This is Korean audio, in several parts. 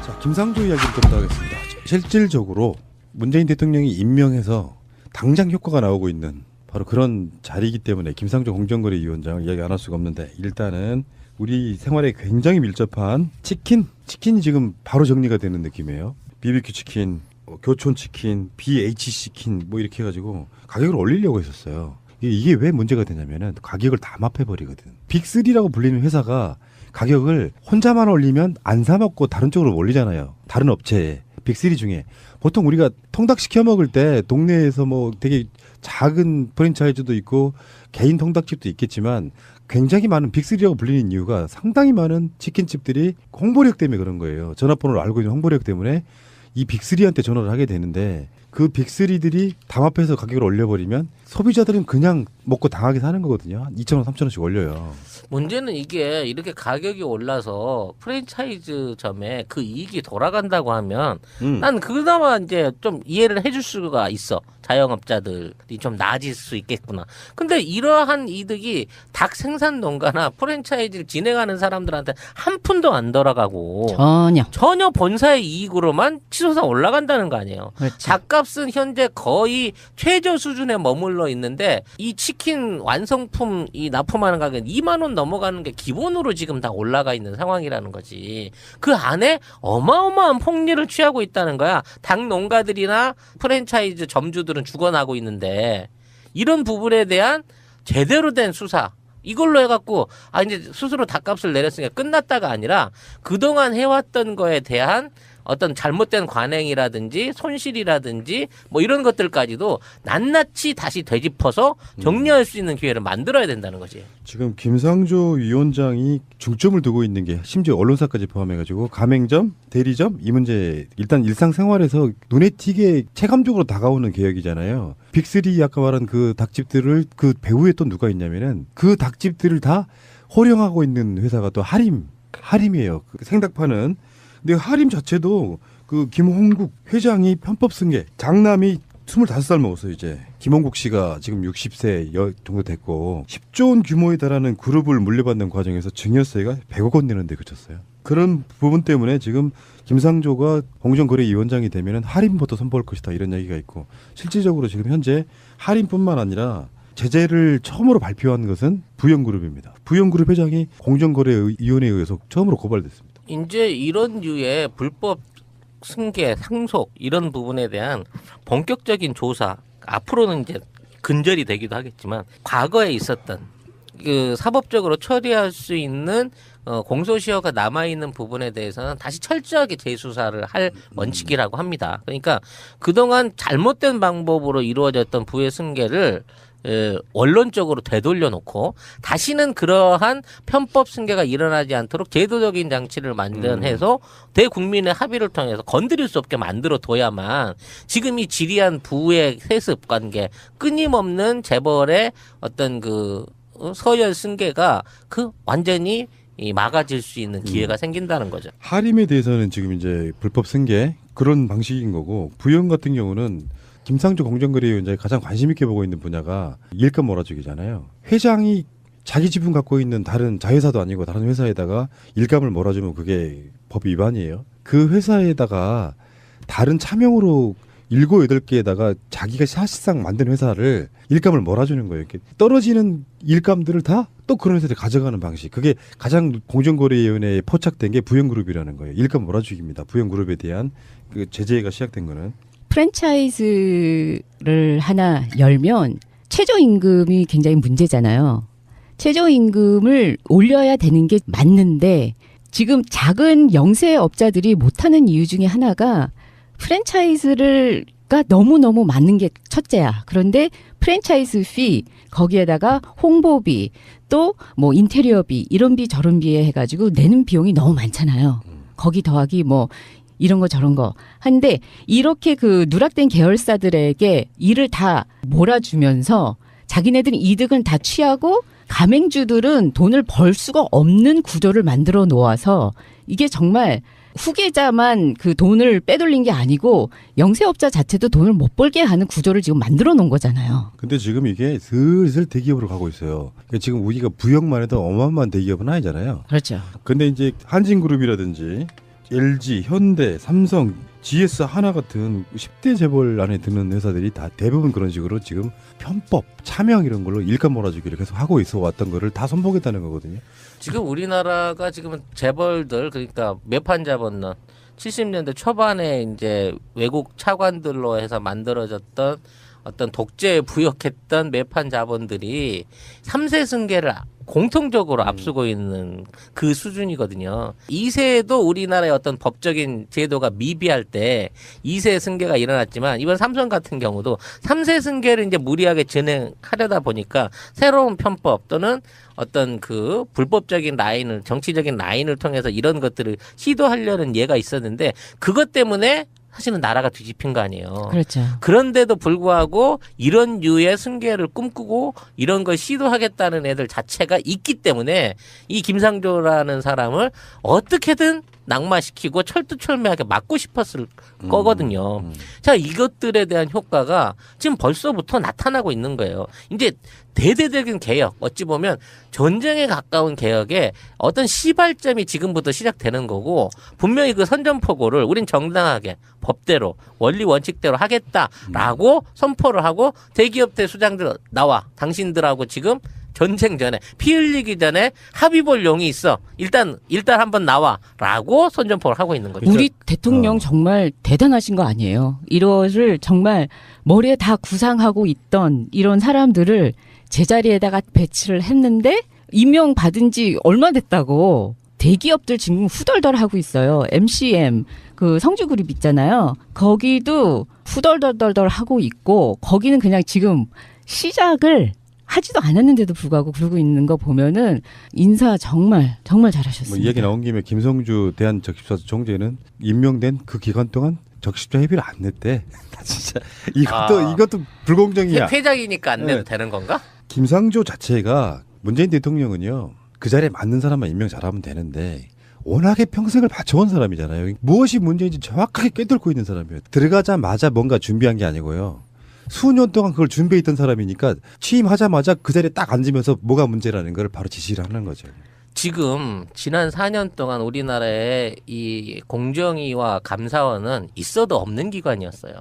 자, 김상조 이야기를 좀 더 하겠습니다. 실질적으로 문재인 대통령이 임명해서 당장 효과가 나오고 있는 바로 그런 자리이기 때문에 김상조 공정거래위원장을 이야기 안 할 수가 없는데, 일단은 우리 생활에 굉장히 밀접한 치킨이 지금 바로 정리가 되는 느낌이에요. BBQ 치킨, 교촌 치킨, BH 치킨 뭐 이렇게 해가지고 가격을 올리려고 했었어요. 이게 왜 문제가 되냐면은 가격을 다 맞춰버리거든. 빅3라고 불리는 회사가 가격을 혼자만 올리면 안 사 먹고 다른 쪽으로 올리잖아요. 다른 업체에. 빅3 중에 보통 우리가 통닭 시켜 먹을 때 동네에서 뭐 되게 작은 프랜차이즈도 있고 개인 통닭집도 있겠지만 굉장히 많은 빅3라고 불리는 이유가 상당히 많은 치킨집들이 홍보력 때문에 그런 거예요. 전화번호를 알고 있는 홍보력 때문에 이 빅3한테 전화를 하게 되는데, 그 빅3들이 담합해서 가격을 올려버리면 소비자들은 그냥 먹고 당하게 사는 거거든요. 2,000원, 3,000원씩 올려요. 문제는 이게 이렇게 가격이 올라서 프랜차이즈점에 그 이익이 돌아간다고 하면 난 그나마 이제 좀 이해를 해줄 수가 있어. 자영업자들이 좀 나아질 수 있겠구나. 근데 이러한 이득이 닭 생산 농가나 프랜차이즈를 진행하는 사람들한테 한 푼도 안 돌아가고 전혀 본사의 이익으로만 치솟아 올라간다는 거 아니에요. 그렇지. 닭값은 현재 거의 최저 수준에 머물러 있는데 이 치킨 완성품 이 납품하는 가격은 2만 원 넘어가는 게 기본으로 지금 다 올라가 있는 상황이라는 거지. 그 안에 어마어마한 폭리를 취하고 있다는 거야. 닭 농가들이나 프랜차이즈 점주들은 죽어나고 있는데, 이런 부분에 대한 제대로 된 수사, 이걸로 해갖고 이제 스스로 닭값을 내렸으니까 끝났다가 아니라 그동안 해왔던 거에 대한 어떤 잘못된 관행이라든지 손실이라든지 뭐 이런 것들까지도 낱낱이 다시 되짚어서 정리할 수 있는 기회를 만들어야 된다는 거지. 지금 김상조 위원장이 중점을 두고 있는 게 심지어 언론사까지 포함해가지고 가맹점, 대리점 이 문제, 일단 일상생활에서 눈에 띄게 체감적으로 다가오는 개혁이잖아요. 빅3 아까 말한 그 닭집들을 그 배후에 또 누가 있냐면은 그 닭집들을 다 호령하고 있는 회사가 또 하림이에요. 생닭 파는. 근데 하림 자체도 그 김홍국 회장이 편법 승계, 장남이 25살 먹었어요. 이제 김홍국 씨가 지금 60세 정도 됐고 10조 원 규모에 달하는 그룹을 물려받는 과정에서 증여세가 100억 원 내는데 그쳤어요. 그런 부분 때문에 지금 김상조가 공정거래위원장이 되면 하림부터 선보일 것이다 이런 얘기가 있고, 실질적으로 지금 현재 하림뿐만 아니라 제재를 처음으로 발표한 것은 부영그룹입니다. 부영그룹 회장이 공정거래위원회에 의해서 처음으로 고발됐습니다. 이제 이런 류의 불법 승계, 상속 이런 부분에 대한 본격적인 조사, 앞으로는 이제 근절이 되기도 하겠지만 과거에 있었던 그 사법적으로 처리할 수 있는 공소시효가 남아있는 부분에 대해서는 다시 철저하게 재수사를 할 원칙이라고 합니다. 그러니까 그동안 잘못된 방법으로 이루어졌던 부의 승계를 원론적으로 되돌려놓고 다시는 그러한 편법 승계가 일어나지 않도록 제도적인 장치를 마련해서 대국민의 합의를 통해서 건드릴 수 없게 만들어 둬야만 지금 이 지리한 부의 세습 관계, 끊임없는 재벌의 어떤 그 서열 승계가 그 완전히 막아질 수 있는 기회가 생긴다는 거죠. 하림에 대해서는 지금 이제 불법 승계 그런 방식인 거고, 부영 같은 경우는 김상조 공정거래위원장이 가장 관심 있게 보고 있는 분야가 일감 몰아주기잖아요. 회장이 자기 지분 갖고 있는 다른 자회사도 아니고 다른 회사에다가 일감을 몰아주면 그게 법 위반이에요. 그 회사에다가 다른 차명으로 7, 8개에다가 자기가 사실상 만든 회사를 일감을 몰아주는 거예요. 이렇게 떨어지는 일감들을 다 또 그런 회사들 가져가는 방식. 그게 가장 공정거래위원회에 포착된 게 부영그룹이라는 거예요. 일감 몰아주기입니다. 부영그룹에 대한 그 제재가 시작된 거는. 프랜차이즈를 하나 열면 최저임금이 굉장히 문제잖아요. 최저임금을 올려야 되는 게 맞는데 지금 작은 영세업자들이 못하는 이유 중에 하나가 프랜차이즈가 너무너무 많은 게 첫째야. 그런데 프랜차이즈 피, 거기에다가 홍보비, 또 뭐 인테리어비, 이런 비 저런 비에 해가지고 내는 비용이 너무 많잖아요. 거기 더하기 뭐 이런 거 저런 거. 한데 이렇게 그 누락된 계열사들에게 일을 다 몰아주면서 자기네들은 이득은 다 취하고 가맹주들은 돈을 벌 수가 없는 구조를 만들어 놓아서 이게 정말 후계자만 그 돈을 빼돌린 게 아니고 영세업자 자체도 돈을 못 벌게 하는 구조를 지금 만들어 놓은 거잖아요. 근데 지금 이게 슬슬 대기업으로 가고 있어요. 그러니까 지금 우리가 부영만 해도 어마어마한 대기업은 아니잖아요. 그렇죠. 근데 이제 한진그룹이라든지 LG, 현대, 삼성, GS 하나 같은 10대 재벌 안에 드는 회사들이 다 대부분 그런 식으로 지금 편법, 차명 이런 걸로 일감 몰아주기를 계속 하고 있어 왔던 거를 다 손보겠다는 거거든요. 지금 우리나라가 지금 재벌들 그러니까 매판 잡았는 70년대 초반에 이제 외국 차관들로 해서 만들어졌던 어떤 독재에 부역했던 매판 자본들이 3세 승계를 공통적으로 앞서고 있는 그 수준이거든요. 2세도 우리나라의 어떤 법적인 제도가 미비할 때 2세 승계가 일어났지만 이번 삼성 같은 경우도 3세 승계를 이제 무리하게 진행하려다 보니까 새로운 편법 또는 어떤 그 불법적인 라인을 정치적인 라인을 통해서 이런 것들을 시도하려는 예가 있었는데 그것 때문에 사실은 나라가 뒤집힌 거 아니에요. 그렇죠. 그런데도 불구하고 이런 류의 승계를 꿈꾸고 이런 걸 시도하겠다는 애들 자체가 있기 때문에 이 김상조라는 사람을 어떻게든 낙마시키고 철두철미하게 막고 싶었을 거거든요. 자, 이것들에 대한 효과가 지금 벌써부터 나타나고 있는 거예요. 이제 대대적인 개혁, 어찌 보면 전쟁에 가까운 개혁에 어떤 시발점이 지금부터 시작되는 거고 분명히 그 선전포고를 우린 정당하게 법대로 원리 원칙대로 하겠다라고 선포를 하고 대기업들 수장들 나와 당신들하고 지금 전쟁 전에 피 흘리기 전에 합의 볼 용이 있어. 일단 한번 나와라고 선전포를 하고 있는 거죠. 우리 대통령 정말 대단하신 거 아니에요. 이거를 정말 머리에 다 구상하고 있던 이런 사람들을 제자리에다가 배치를 했는데 임명받은 지 얼마 됐다고 대기업들 지금 후덜덜 하고 있어요. MCM 그 성주그룹 있잖아요. 거기도 후덜덜덜 하고 있고 거기는 그냥 지금 시작을 하지도 않았는데도 불구하고 그러고 있는 거 보면은 인사 정말 잘하셨습니다. 뭐 얘기 나온 김에 김성주 대한적십사 총재는 임명된 그 기간 동안 적십자 회비를 안 냈대. 진짜 이것도 불공정이야. 패작이니까 안 내도 네. 되는 건가? 김상조 자체가 문재인 대통령은요 그 자리에 맞는 사람만 임명 잘하면 되는데 워낙에 평생을 바쳐온 사람이잖아요. 무엇이 문제인지 정확하게 꿰뚫고 있는 사람이에요. 들어가자마자 뭔가 준비한 게 아니고요. 수년 동안 그걸 준비했던 사람이니까 취임하자마자 그 자리에 딱 앉으면서 뭐가 문제라는 걸 바로 지시를 하는 거죠. 지금 지난 4년 동안 우리나라의 이 공정위와 감사원은 있어도 없는 기관이었어요.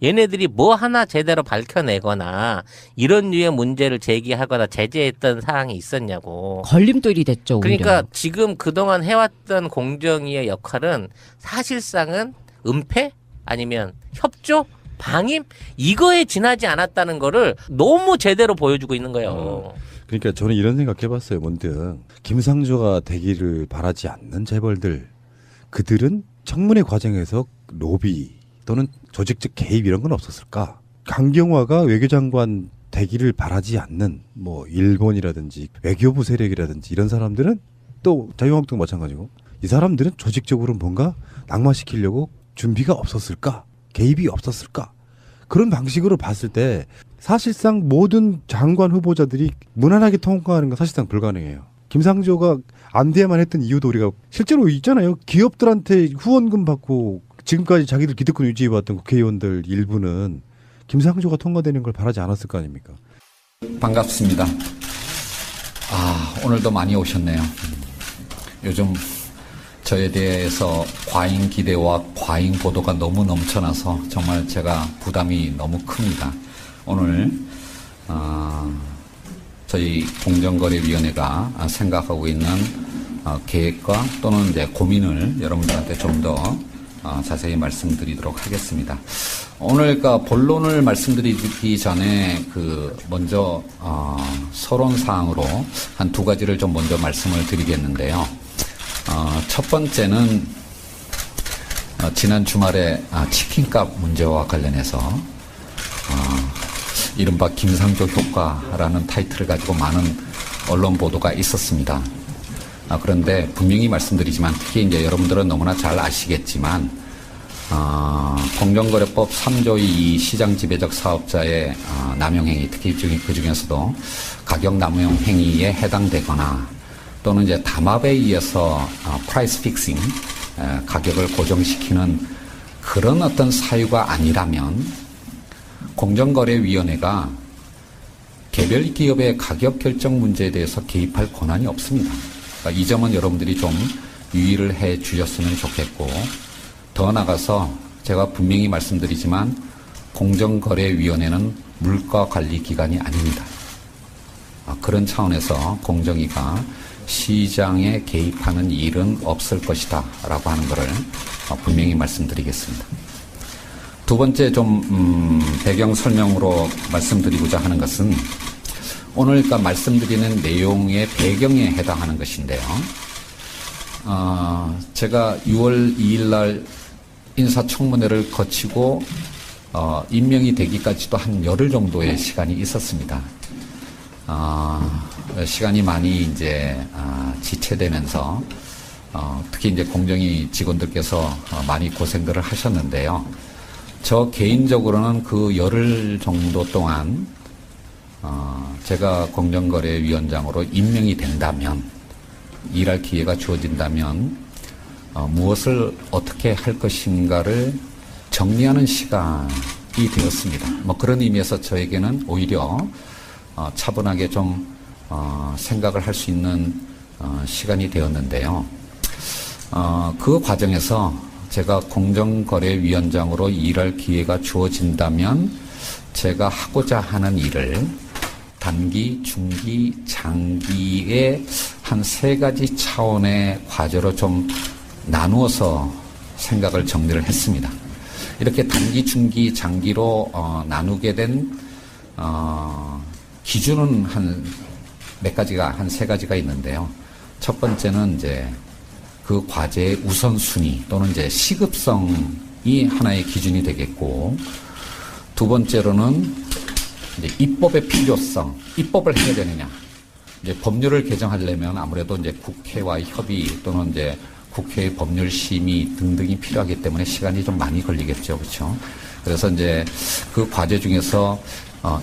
얘네들이 뭐 하나 제대로 밝혀내거나 이런 류의 문제를 제기하거나 제재했던 사항이 있었냐고. 걸림돌이 됐죠. 오히려. 그러니까 지금 그동안 해왔던 공정위의 역할은 사실상은 은폐 아니면 협조 방임 이거에 지나지 않았다는 거를 너무 제대로 보여주고 있는 거예요. 그러니까 저는 이런 생각해봤어요. 문득 김상조가 되기를 바라지 않는 재벌들 그들은 청문회 과정에서 로비 또는 조직적 개입 이런 건 없었을까? 강경화가 외교장관 되기를 바라지 않는 뭐 일본이라든지 외교부 세력이라든지 이런 사람들은 또 자유한국도 마찬가지고 이 사람들은 조직적으로 뭔가 낙마시키려고 준비가 없었을까? 개입이 없었을까? 그런 방식으로 봤을 때 사실상 모든 장관 후보자들이 무난하게 통과하는 건 사실상 불가능해요. 김상조가 안 돼야만 했던 이유도 우리가 실제로 있잖아요. 기업들한테 후원금 받고 지금까지 자기들 기득권 유지해왔던 국회의원들 일부는 김상조가 통과되는 걸 바라지 않았을 거 아닙니까? 반갑습니다. 오늘도 많이 오셨네요. 요즘 저에 대해서 과잉 기대와 과잉 보도가 너무 넘쳐나서 정말 제가 부담이 너무 큽니다. 오늘 저희 공정거래위원회가 생각하고 있는 계획과 또는 이제 고민을 여러분들한테 좀 더 자세히 말씀드리도록 하겠습니다. 오늘 본론을 말씀드리기 전에 먼저 서론 사항으로 한 두 가지를 좀 먼저 말씀을 드리겠는데요. 첫 번째는 지난 주말에 치킨값 문제와 관련해서 이른바 김상조 효과라는 타이틀을 가지고 많은 언론 보도가 있었습니다. 그런데 분명히 말씀드리지만 특히 이제 여러분들은 너무나 잘 아시겠지만 공정거래법 3조 2 시장 지배적 사업자의 남용행위, 특히 그 중에서도 가격 남용행위에 해당되거나 또는 이제 담합에 의해서 프라이스 픽싱, 가격을 고정시키는 그런 어떤 사유가 아니라면 공정거래위원회가 개별 기업의 가격 결정 문제에 대해서 개입할 권한이 없습니다. 그러니까 이 점은 여러분들이 좀 유의를 해 주셨으면 좋겠고, 더 나아가서 제가 분명히 말씀드리지만 공정거래위원회는 물가관리기관이 아닙니다. 그런 차원에서 공정위가 시장에 개입하는 일은 없을 것이다 라고 하는 것을 분명히 말씀드리겠습니다. 두 번째 배경 설명으로 말씀드리고자 하는 것은 오늘 그러니까 말씀드리는 내용의 배경에 해당하는 것인데요. 제가 6월 2일 날 인사청문회를 거치고 임명이 되기까지도 한 열흘 정도의 시간이 있었습니다. 시간이 많이 이제 지체되면서 특히 이제 공정위 직원들께서 많이 고생들을 하셨는데요. 저 개인적으로는 그 열흘 정도 동안 제가 공정거래위원장으로 임명이 된다면, 일할 기회가 주어진다면 무엇을 어떻게 할 것인가를 정리하는 시간이 되었습니다. 뭐 그런 의미에서 저에게는 오히려 차분하게 좀 생각을 할 수 있는 시간이 되었는데요. 그 과정에서 제가 공정거래위원장으로 일할 기회가 주어진다면 제가 하고자 하는 일을 단기, 중기, 장기의 한 3가지 차원의 과제로 좀 나누어서 생각을 정리를 했습니다. 이렇게 단기, 중기, 장기로 나누게 된 기준은 한 3가지가 있는데요. 첫 번째는 이제 그 과제의 우선순위 또는 이제 시급성이 하나의 기준이 되겠고, 두 번째로는 이제 입법의 필요성, 입법을 해야 되느냐. 이제 법률을 개정하려면 아무래도 이제 국회와의 협의 또는 이제 국회의 법률 심의 등등이 필요하기 때문에 시간이 좀 많이 걸리겠죠. 그렇죠? 그래서 이제 그 과제 중에서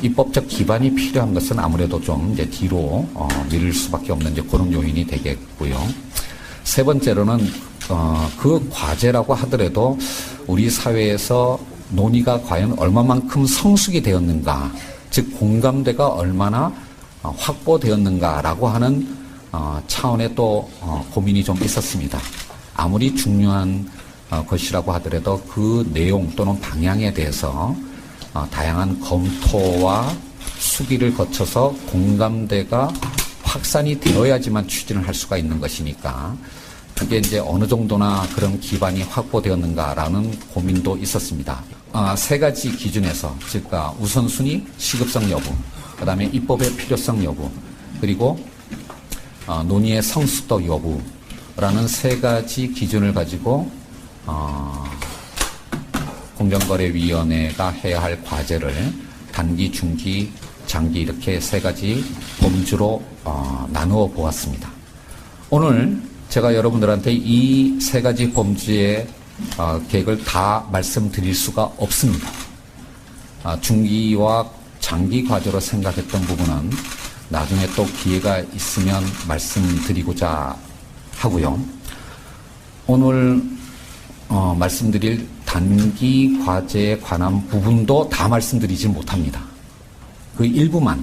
입법적 기반이 필요한 것은 아무래도 좀 이제 뒤로 미룰 수밖에 없는 이제 그런 요인이 되겠고요. 세 번째로는 그 과제라고 하더라도 우리 사회에서 논의가 과연 얼마만큼 성숙이 되었는가, 즉 공감대가 얼마나 확보되었는가라고 하는 차원의 또 고민이 좀 있었습니다. 아무리 중요한 것이라고 하더라도 그 내용 또는 방향에 대해서 다양한 검토와 수기를 거쳐서 공감대가 확산이 되어야지만 추진을 할 수가 있는 것이니까 그게 이제 어느 정도나 그런 기반이 확보되었는가라는 고민도 있었습니다. 3가지 기준에서, 즉 우선순위, 시급성 여부, 그 다음에 입법의 필요성 여부, 그리고 논의의 성숙도 여부라는 3가지 기준을 가지고 공정거래위원회가 해야 할 과제를 단기, 중기, 장기 이렇게 3가지 범주로 나누어 보았습니다. 오늘 제가 여러분들한테 이 3가지 범주의 계획을 다 말씀드릴 수가 없습니다. 중기와 장기 과제로 생각했던 부분은 나중에 또 기회가 있으면 말씀드리고자 하고요. 오늘 말씀드릴 단기 과제에 관한 부분도 다 말씀드리지 못합니다. 그 일부만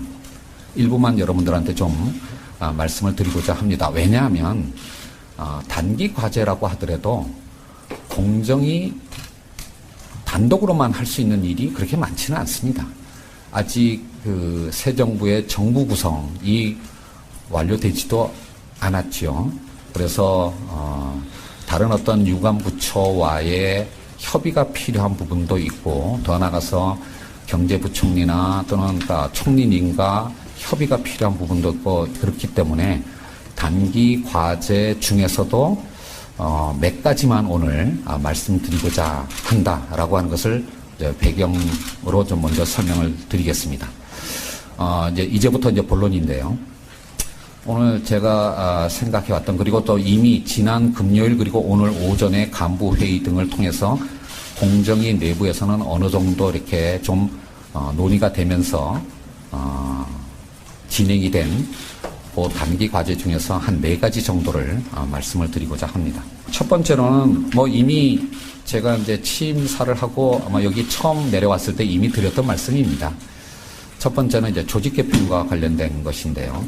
여러분들한테 좀 말씀을 드리고자 합니다. 왜냐하면 단기 과제라고 하더라도 공정이 단독으로만 할 수 있는 일이 그렇게 많지는 않습니다. 아직 그 새 정부의 정부 구성이 완료되지도 않았지요. 그래서 다른 어떤 유관 부처와의 협의가 필요한 부분도 있고, 더 나아가서 경제부총리나 또는 총리님과 협의가 필요한 부분도 있고, 그렇기 때문에 단기 과제 중에서도 몇 가지만 오늘 말씀드리고자 한다라고 하는 것을 배경으로 좀 먼저 설명을 드리겠습니다. 이제부터 본론인데요. 오늘 제가 생각해 왔던, 그리고 또 이미 지난 금요일 그리고 오늘 오전에 간부 회의 등을 통해서 공정위 내부에서는 어느 정도 이렇게 좀 논의가 되면서 진행이 된 그 단기 과제 중에서 한 4가지 정도를 말씀을 드리고자 합니다. 첫 번째로는 이미 제가 이제 취임사를 하고 아마 여기 처음 내려왔을 때 이미 드렸던 말씀입니다. 첫 번째는 이제 조직 개편과 관련된 것인데요.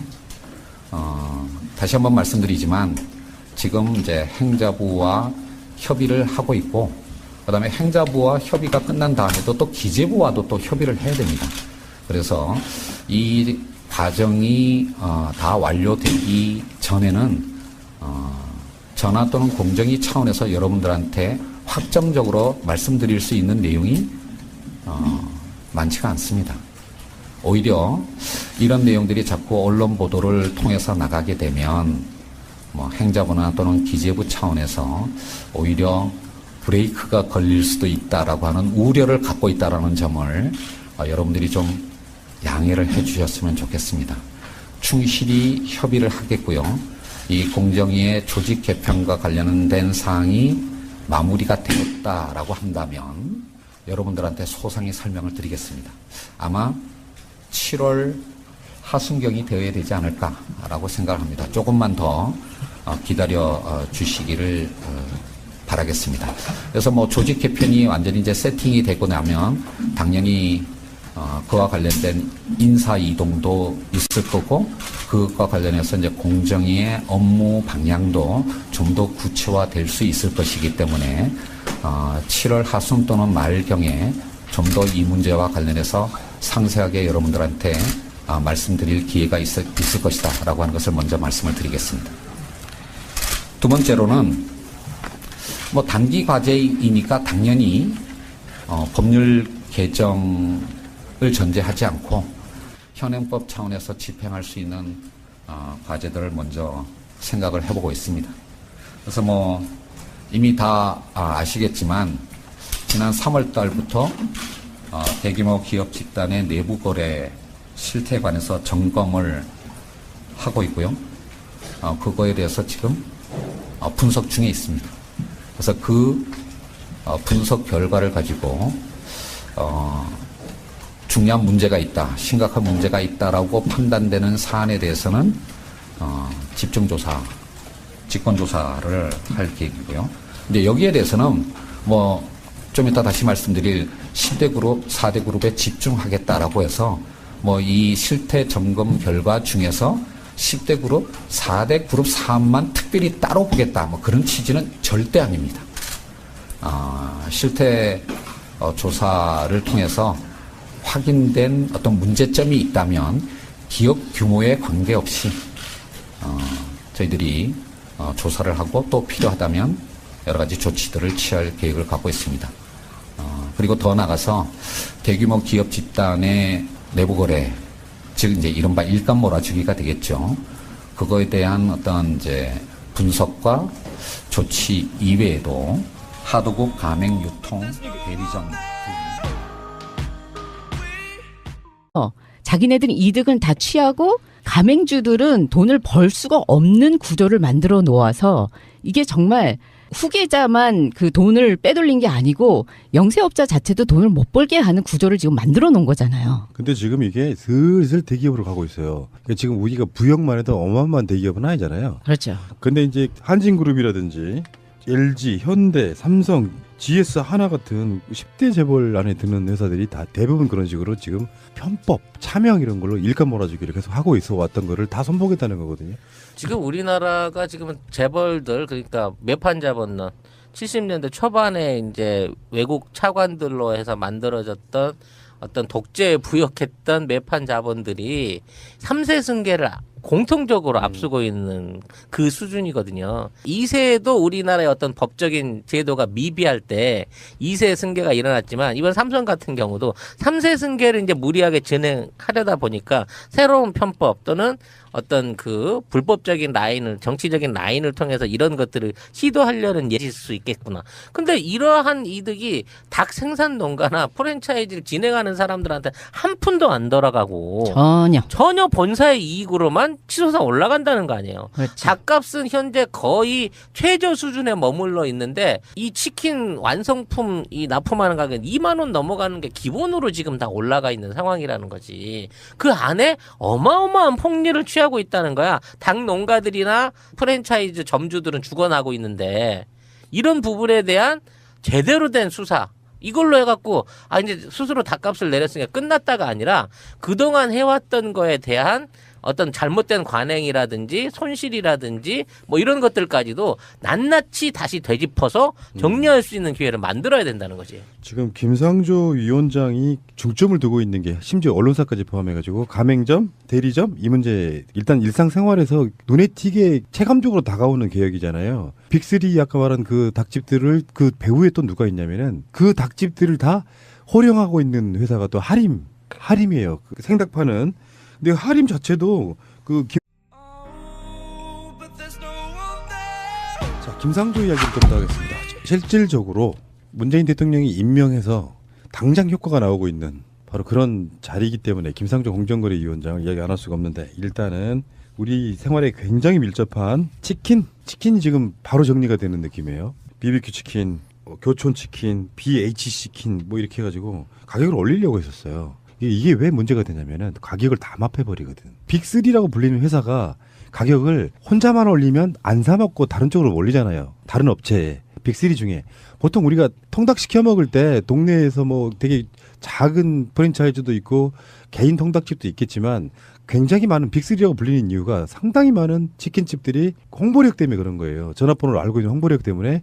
다시 한번 말씀드리지만 지금 이제 행자부와 협의를 하고 있고, 그다음에 행자부와 협의가 끝난 다음에도 또 기재부와도 또 협의를 해야 됩니다. 그래서 이 과정이 다 완료되기 전에는 전화 또는 공정위 차원에서 여러분들한테 확정적으로 말씀드릴 수 있는 내용이 많지가 않습니다. 오히려 이런 내용들이 자꾸 언론 보도를 통해서 나가게 되면 뭐 행자부나 또는 기재부 차원에서 오히려 브레이크가 걸릴 수도 있다라고 하는 우려를 갖고 있다라는 점을 여러분들이 좀 양해를 해 주셨으면 좋겠습니다. 충실히 협의를 하겠고요. 이 공정위의 조직 개편과 관련된 사항이 마무리가 되었다라고 한다면 여러분들한테 소상히 설명을 드리겠습니다. 아마 7월 하순경이 되어야 되지 않을까라고 생각합니다. 조금만 더 기다려 주시기를 바라겠습니다. 그래서 뭐 조직 개편이 완전히 이제 세팅이 되고 나면 당연히 그와 관련된 인사 이동도 있을 거고, 그것과 관련해서 이제 공정위의 업무 방향도 좀 더 구체화될 수 있을 것이기 때문에 7월 하순 또는 말경에 좀 더 이 문제와 관련해서 상세하게 여러분들한테 말씀드릴 기회가 있을 것이다라고 하는 것을 먼저 말씀을 드리겠습니다. 두 번째로는 뭐 단기 과제이니까 당연히 법률 개정을 전제하지 않고 현행법 차원에서 집행할 수 있는 과제들을 먼저 생각을 해보고 있습니다. 그래서 뭐 이미 다 아시겠지만 지난 3월 달부터 대규모 기업 집단의 내부 거래 실태에 관해서 점검을 하고 있고요. 그거에 대해서 지금 분석 중에 있습니다. 그래서 그 분석 결과를 가지고 중요한 문제가 있다, 심각한 문제가 있다라고 판단되는 사안에 대해서는 집중조사, 직권조사를 할 계획이고요. 근데 여기에 대해서는 뭐 좀 이따 다시 말씀드릴 10대 그룹, 4대 그룹에 집중하겠다라고 해서 뭐 이 실태 점검 결과 중에서 10대 그룹, 4대 그룹 사안만 특별히 따로 보겠다, 뭐 그런 취지는 절대 아닙니다. 실태 조사를 통해서 확인된 어떤 문제점이 있다면 기업 규모에 관계없이 저희들이 조사를 하고 또 필요하다면 여러 가지 조치들을 취할 계획을 갖고 있습니다. 그리고 더 나아가서 대규모 기업 집단의 내부 거래, 즉 이제 이른바 일감 몰아주기가 되겠죠. 그거에 대한 어떤 이제 분석과 조치 이외에도 하도급 가맹 유통 대리점 자기네들은 이득은 다 취하고 가맹주들은 돈을 벌 수가 없는 구조를 만들어 놓아서 이게 정말 후계자만 그 돈을 빼돌린 게 아니고 영세업자 자체도 돈을 못 벌게 하는 구조를 지금 만들어 놓은 거잖아요. 근데 지금 이게 슬슬 대기업으로 가고 있어요. 그러니까 지금 우리가 부역만 해도 어마어마한 대기업은 아니잖아요. 그렇죠. 근데 이제 한진그룹이라든지 LG, 현대, 삼성, GS 하나 같은 10대 재벌 안에 드는 회사들이 다 대부분 그런 식으로 지금 편법, 차명 이런 걸로 일감 몰아주기를 계속 하고 있어 왔던 거를 다 손보겠다는 거거든요. 지금 우리나라가 지금 재벌들, 그러니까 매판 자본론 70년대 초반에 이제 외국 차관들로 해서 만들어졌던 어떤 독재에 부역했던 매판 자본들이 3세 승계를 공통적으로 앞서고 있는 그 수준이거든요. 2세도 우리나라의 어떤 법적인 제도가 미비할 때 2세 승계가 일어났지만 이번 삼성 같은 경우도 3세 승계를 이제 무리하게 진행하려다 보니까 새로운 편법 또는 어떤 그 불법적인 라인을, 정치적인 라인을 통해서 이런 것들을 시도하려는 예일 수 있겠구나. 근데 이러한 이득이 닭 생산 농가나 프랜차이즈를 진행하는 사람들한테 한 푼도 안 돌아가고 전혀 본사의 이익으로만 치솟아 올라간다는 거 아니에요. 그렇죠. 닭값은 현재 거의 최저 수준에 머물러 있는데 이 치킨 완성품 이 납품하는 가격은 2만 원 넘어가는 게 기본으로 지금 다 올라가 있는 상황이라는 거지. 그 안에 어마어마한 폭리를 취하고 있다는 거야. 닭 농가들이나 프랜차이즈 점주들은 죽어나고 있는데 이런 부분에 대한 제대로 된 수사 이걸로 해갖고 이제 스스로 닭값을 내렸으니까 끝났다가 아니라 그동안 해왔던 거에 대한 어떤 잘못된 관행이라든지 손실이라든지 뭐 이런 것들까지도 낱낱이 다시 되짚어서 정리할 수 있는 기회를 만들어야 된다는 거지. 지금 김상조 위원장이 중점을 두고 있는 게 심지어 언론사까지 포함해가지고 가맹점, 대리점 이 문제 일단 일상생활에서 눈에 띄게 체감적으로 다가오는 개혁이잖아요. 빅3 아까 말한 그 닭집들을 그 배후에 또 누가 있냐면은 그 닭집들을 다 호령하고 있는 회사가 또 하림이에요. 그 생닭 파는. 근데 하림 자체도 그 자, 김상조 이야기를 좀 더 하겠습니다. 실질적으로 문재인 대통령이 임명해서 당장 효과가 나오고 있는 바로 그런 자리이기 때문에 김상조 공정거래위원장을 이야기 안 할 수가 없는데 일단은 우리 생활에 굉장히 밀접한 치킨이 지금 바로 정리가 되는 느낌이에요. BBQ 치킨, 교촌 치킨, BH 치킨 뭐 이렇게 해가지고 가격을 올리려고 했었어요. 이게 왜 문제가 되냐면은 가격을 다 납해버리거든. 빅3라고 불리는 회사가 가격을 혼자만 올리면 안 사 먹고 다른 쪽으로 올리잖아요. 다른 업체에. 빅3 중에. 보통 우리가 통닭 시켜 먹을 때 동네에서 뭐 되게 작은 프랜차이즈도 있고 개인 통닭집도 있겠지만 굉장히 많은 빅3라고 불리는 이유가 상당히 많은 치킨집들이 홍보력 때문에 그런 거예요. 전화번호를 알고 있는 홍보력 때문에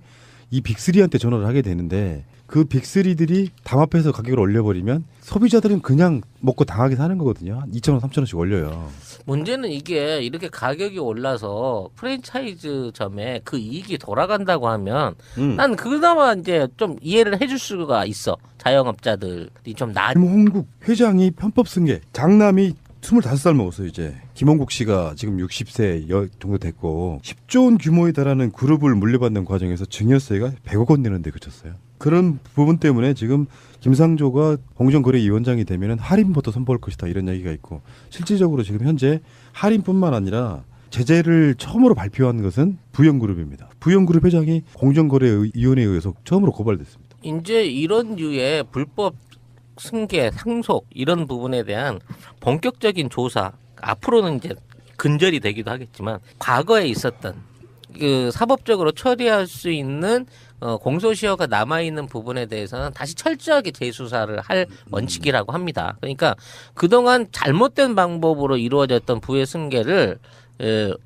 이 빅3한테 전화를 하게 되는데 그 빅3들이 담합해서 가격을 올려버리면 소비자들은 그냥 먹고 당하게 사는 거거든요. 2,000원, 3,000원씩 올려요. 문제는 이게 이렇게 가격이 올라서 프랜차이즈점에 그 이익이 돌아간다고 하면 난 그나마 이제 좀 이해를 해줄 수가 있어. 자영업자들이 좀 김홍국 회장이 편법 승계. 장남이 25살 먹었어요 이제. 김홍국 씨가 지금 60세 정도 됐고 10조 원 규모에 달하는 그룹을 물려받는 과정에서 증여세가 100억 원 내는데 그쳤어요. 그런 부분 때문에 지금 김상조가 공정거래위원장이 되면은 할인부터 선보일 것이다 이런 얘기가 있고 실질적으로 지금 현재 할인뿐만 아니라 제재를 처음으로 발표한 것은 부영그룹입니다. 부영그룹 회장이 공정거래위원회에 의해서 처음으로 고발됐습니다. 이제 이런 류의 불법 승계, 상속 이런 부분에 대한 본격적인 조사 앞으로는 이제 근절이 되기도 하겠지만 과거에 있었던 그 사법적으로 처리할 수 있는 공소시효가 남아있는 부분에 대해서는 다시 철저하게 재수사를 할 원칙이라고 합니다. 그러니까 그동안 잘못된 방법으로 이루어졌던 부의 승계를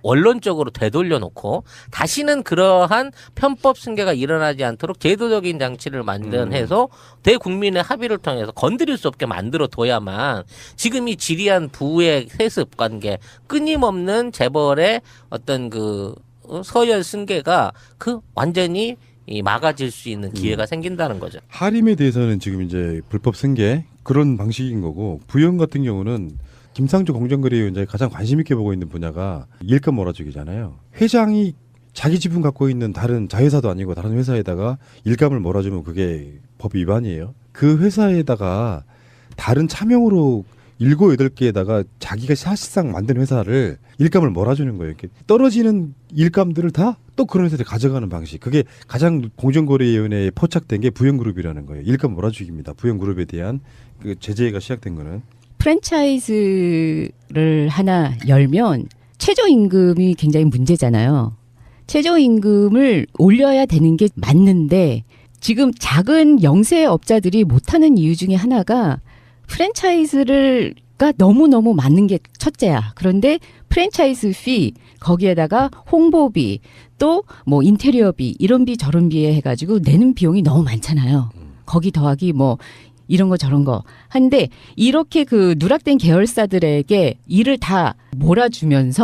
원론적으로 되돌려놓고 다시는 그러한 편법 승계가 일어나지 않도록 제도적인 장치를 마련해서 대국민의 합의를 통해서 건드릴 수 없게 만들어 둬야만 지금 이 지리한 부의 세습 관계 끊임없는 재벌의 어떤 그 서열 승계가 그 완전히 막아질 수 있는 기회가 생긴다는 거죠. 할인에 대해서는 지금 이제 불법 승계 그런 방식인 거고 부영 같은 경우는 김상조 공정거래위원장이 가장 관심 있게 보고 있는 분야가 일감 몰아주기잖아요. 회장이 자기 지분 갖고 있는 다른 자회사도 아니고 다른 회사에다가 일감을 몰아주면 그게 법 위반이에요. 그 회사에다가 다른 차명으로 7, 8개에다가 자기가 사실상 만든 회사를 일감을 몰아주는 거예요. 이렇게 떨어지는 일감들을 다 또 그런 회사를 가져가는 방식. 그게 가장 공정거래위원회에 포착된 게 부영그룹이라는 거예요. 일감 몰아주기입니다. 부영그룹에 대한 그 제재가 시작된 거는. 프랜차이즈를 하나 열면 최저임금이 굉장히 문제잖아요. 최저임금을 올려야 되는 게 맞는데 지금 작은 영세업자들이 못하는 이유 중에 하나가 프랜차이즈가 너무너무 많은 게 첫째야. 그런데 프랜차이즈 피 거기에다가 홍보비 또 뭐 인테리어비 이런 비 저런 비에 해가지고 내는 비용이 너무 많잖아요. 거기 더하기 뭐 이런 거 저런 거 한데 이렇게 그 누락된 계열사들에게 일을 다 몰아주면서